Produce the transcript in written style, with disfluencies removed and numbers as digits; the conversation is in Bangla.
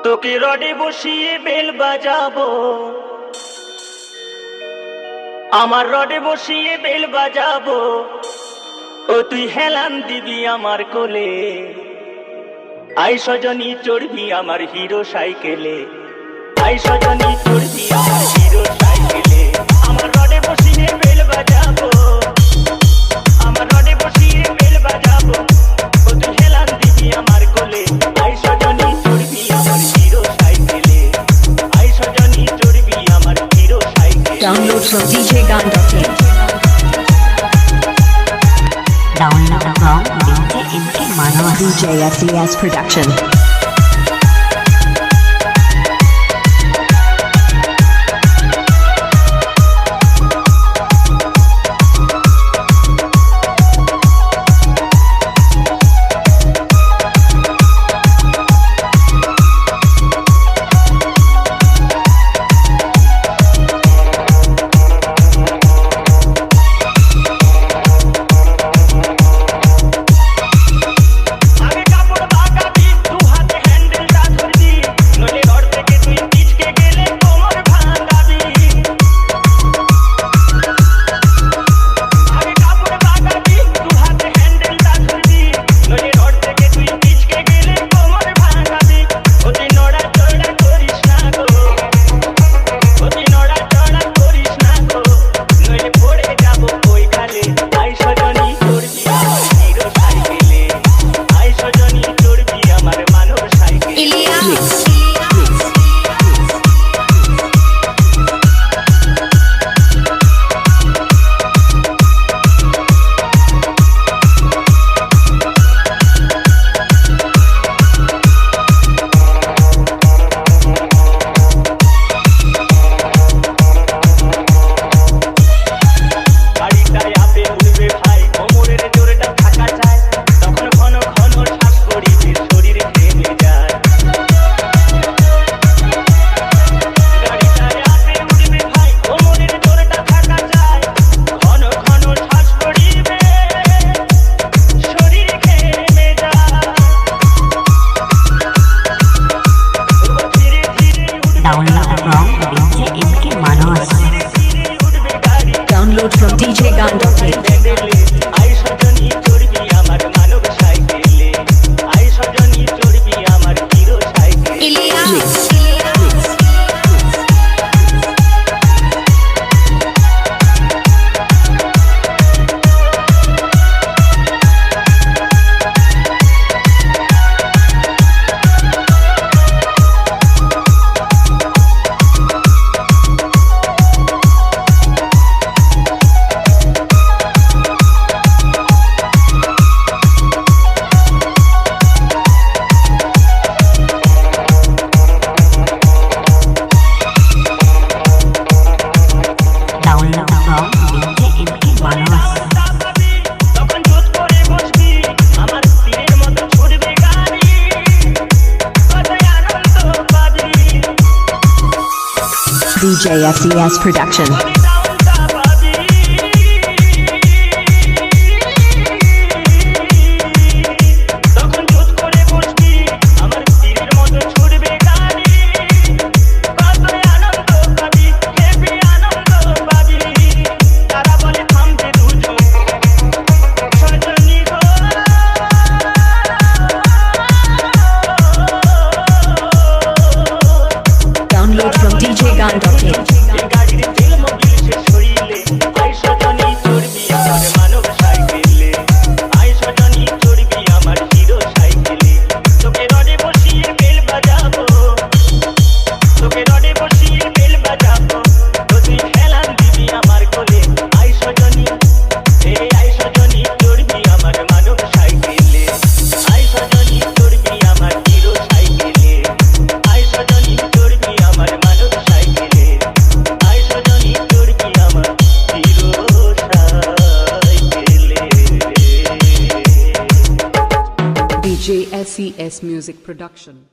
তোকে রডে বসিয়ে বেল বাজাবো, আমার রডে বসিয়ে বেল বাজাবো, ও তুই হেলান দিবি আমার কোলে। আই সজনী চড়বি আমার হিরো সাইকেলে, আই সজনী চড়বি আমার হিরো সাইকেলে। আমার রডে বসিয়ে বেল বাজাবো, আমার রডে বসিয়ে বেল বাজাবো, ও তুই হেলান দিবি আমার কোলে। আই সজনী চড়বি আমার হিরো সাইকেলে, আই সজনী চড়বি আমার হিরো সাইকেলে। Download from djgan.in. Download from DJ Manohar. DJ SES Production. Download from djgan.in. আই সজনী চড়বি আমার মানব সাইকেলে, আই সজনী চড়বি আমার হিরো সাইকেলে। DJ SES Production. Download from djgan.in. DJ SES Music Production.